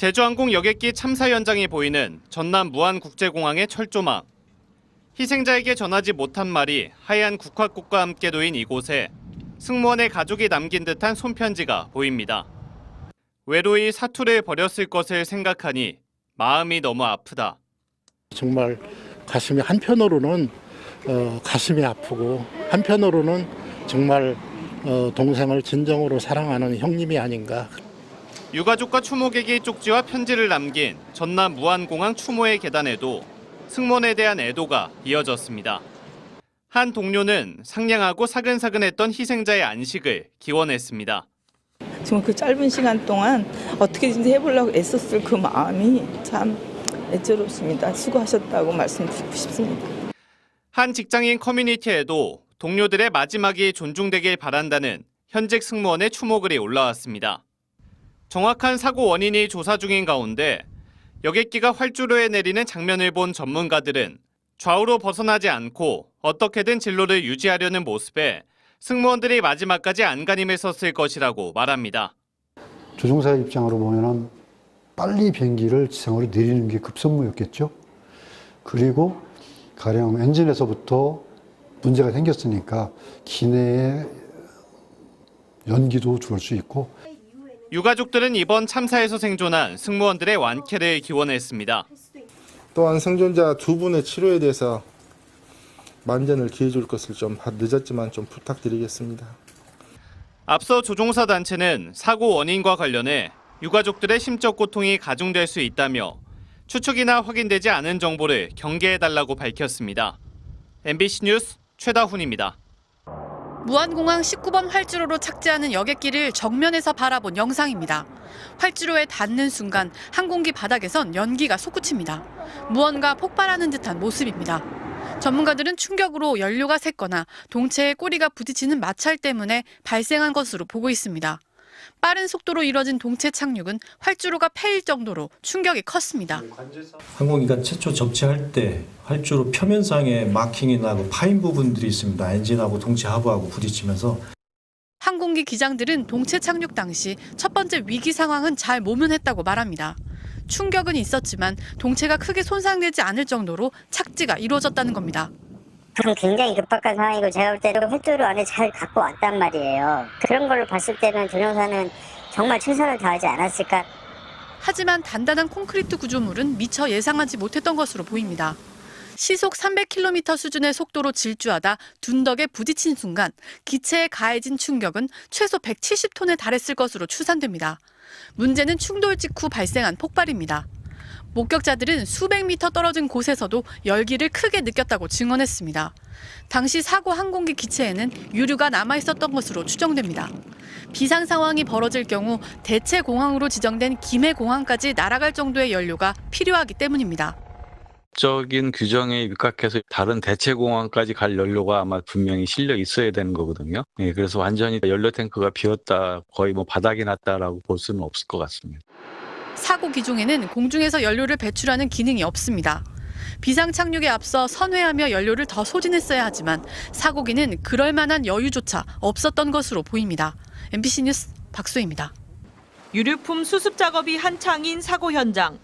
제주항공 여객기 참사 현장이 보이는 전남 무안국제공항의 철조망. 희생자에게 전하지 못한 말이 하얀 국화꽃과 함께 놓인 이곳에 승무원의 가족이 남긴 듯한 손편지가 보입니다. 외로이 사투를 벌였을 것을 생각하니 마음이 너무 아프다. 정말 가슴이 한편으로는 가슴이 아프고 한편으로는 정말 동생을 진정으로 사랑하는 형님이 아닌가. 유가족과 추모객이 쪽지와 편지를 남긴 전남 무안공항 추모의 계단에도 승무원에 대한 애도가 이어졌습니다. 한 동료는 상냥하고 사근사근했던 희생자의 안식을 기원했습니다. 정말 그 짧은 시간 동안 어떻게든지 해보려고 애썼을 그 마음이 참 애처롭습니다. 수고하셨다고 말씀드리고 싶습니다. 한 직장인 커뮤니티에도 동료들의 마지막이 존중되길 바란다는 현직 승무원의 추모글이 올라왔습니다. 정확한 사고 원인이 조사 중인 가운데 여객기가 활주로에 내리는 장면을 본 전문가들은 좌우로 벗어나지 않고 어떻게든 진로를 유지하려는 모습에 승무원들이 마지막까지 안간힘을 썼을 것이라고 말합니다. 조종사의 입장으로 보면은 빨리 비행기를 지상으로 내리는 게 급선무였겠죠. 그리고 가령 엔진에서부터 문제가 생겼으니까 기내에 연기도 줄 수 있고. 유가족들은 이번 참사에서 생존한 승무원들의 완쾌를 기원했습니다. 또한 생존자 두 분의 치료에 대해서 만전을 기해 줄 것을 좀 늦었지만 좀 부탁드리겠습니다. 앞서 조종사 단체는 사고 원인과 관련해 유가족들의 심적 고통이 가중될 수 있다며 추측이나 확인되지 않은 정보를 경계해달라고 밝혔습니다. MBC 뉴스 최다훈입니다. 무안공항 19번 활주로로 착지하는 여객기를 정면에서 바라본 영상입니다. 활주로에 닿는 순간 항공기 바닥에선 연기가 솟구칩니다. 무언가 폭발하는 듯한 모습입니다. 전문가들은 충격으로 연료가 샜거나 동체에 꼬리가 부딪히는 마찰 때문에 발생한 것으로 보고 있습니다. 빠른 속도로 이뤄진 동체 착륙은 활주로가 패일 정도로 충격이 컸습니다. 항공기가 최초 접지할 때 활주로 표면상에 마킹이 나고 파인 부분들이 있습니다. 엔진하고 동체 하부하고 부딪히면서. 항공기 기장들은 동체 착륙 당시 첫 번째 위기 상황은 잘 모면했다고 말합니다. 충격은 있었지만 동체가 크게 손상되지 않을 정도로 착지가 이루어졌다는 겁니다. 굉장히 급박한 상황이고 제가 볼 때도 활주로 안에 잘 갖고 왔단 말이에요. 그런 걸로 봤을 때는 조종사는 정말 최선을 다하지 않았을까. 하지만 단단한 콘크리트 구조물은 미처 예상하지 못했던 것으로 보입니다. 시속 300km 수준의 속도로 질주하다 둔덕에 부딪힌 순간 기체에 가해진 충격은 최소 170톤에 달했을 것으로 추산됩니다. 문제는 충돌 직후 발생한 폭발입니다. 목격자들은 수백 미터 떨어진 곳에서도 열기를 크게 느꼈다고 증언했습니다. 당시 사고 항공기 기체에는 유류가 남아있었던 것으로 추정됩니다. 비상 상황이 벌어질 경우 대체 공항으로 지정된 김해 공항까지 날아갈 정도의 연료가 필요하기 때문입니다. 법적인 규정에 입각해서 다른 대체 공항까지 갈 연료가 아마 분명히 실려 있어야 되는 거거든요. 그래서 완전히 연료 탱크가 비었다, 거의 바닥이 났다라고 볼 수는 없을 것 같습니다. 사고 기종에는 공중에서 연료를 배출하는 기능이 없습니다. 비상 착륙에 앞서 선회하며 연료를 더 소진했어야 하지만 사고기는 그럴 만한 여유조차 없었던 것으로 보입니다. MBC 뉴스 박소희입니다. 유류품 수습 작업이 한창인 사고 현장.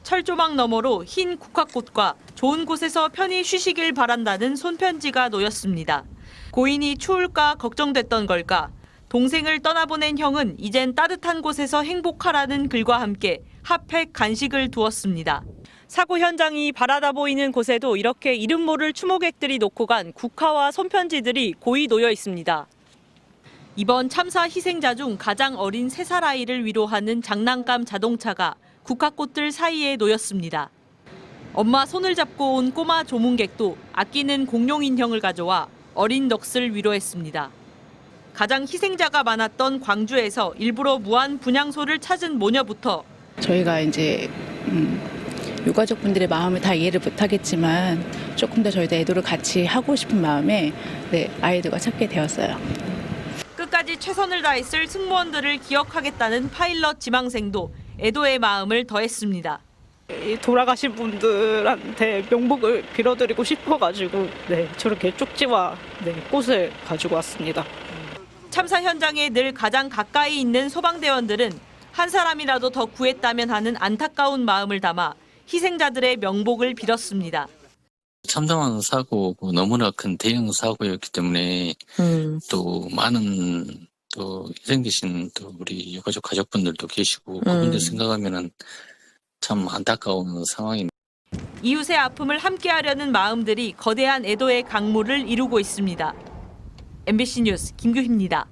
철조망 너머로 흰 국화꽃과 좋은 곳에서 편히 쉬시길 바란다는 손편지가 놓였습니다. 고인이 추울까 걱정됐던 걸까? 동생을 떠나보낸 형은 이젠 따뜻한 곳에서 행복하라는 글과 함께 핫팩 간식을 두었습니다. 사고 현장이 바라다 보이는 곳에도 이렇게 이름 모를 추모객들이 놓고 간 국화와 손편지들이 고이 놓여 있습니다. 이번 참사 희생자 중 가장 어린 3살 아이를 위로하는 장난감 자동차가 국화꽃들 사이에 놓였습니다. 엄마 손을 잡고 온 꼬마 조문객도 아끼는 공룡 인형을 가져와 어린 넋을 위로했습니다. 가장 희생자가 많았던 광주에서 일부러 무한 분향소를 찾은 모녀부터 저희가 이제 유가족분들의 마음을 다 이해를 못하겠지만 조금 더 저희도 애도를 같이 하고 싶은 마음에 아이들과 찾게 되었어요. 끝까지 최선을 다했을 승무원들을 기억하겠다는 파일럿 지망생도 애도의 마음을 더했습니다. 돌아가신 분들한테 명복을 빌어드리고 싶어가지고 저렇게 쪽지와 꽃을 가지고 왔습니다. 참사 현장에 늘 가장 가까이 있는 소방대원들은 한 사람이라도 더 구했다면 하는 안타까운 마음을 담아 희생자들의 명복을 빌었습니다. 참담한 사고고 너무나 큰 대형 사고였기 때문에 또 많은 또 희생되신 또 우리 유가족 가족분들도 계시고 그분들 생각하면은 참 안타까운 상황입니다. 이웃의 아픔을 함께하려는 마음들이 거대한 애도의 강물을 이루고 있습니다. MBC 뉴스 김규희입니다.